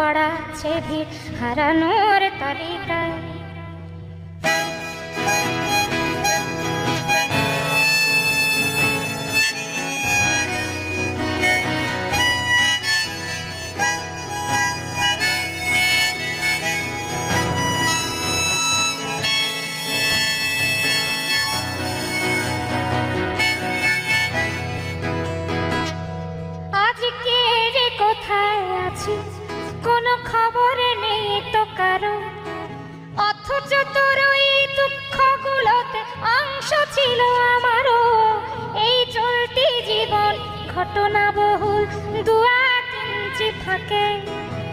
বাড়াচ্ছে ভিড় হারানোর তালিকায়। আজকে যে কোথায় আছি কোনো খবর নেই তো কারো, অথচ তোর ওই দুঃখগুলোতে অংশ ছিল আমারও। এই চলতি জীবন ঘটনা বহুল, 2-1 ইঞ্চি ফাঁকে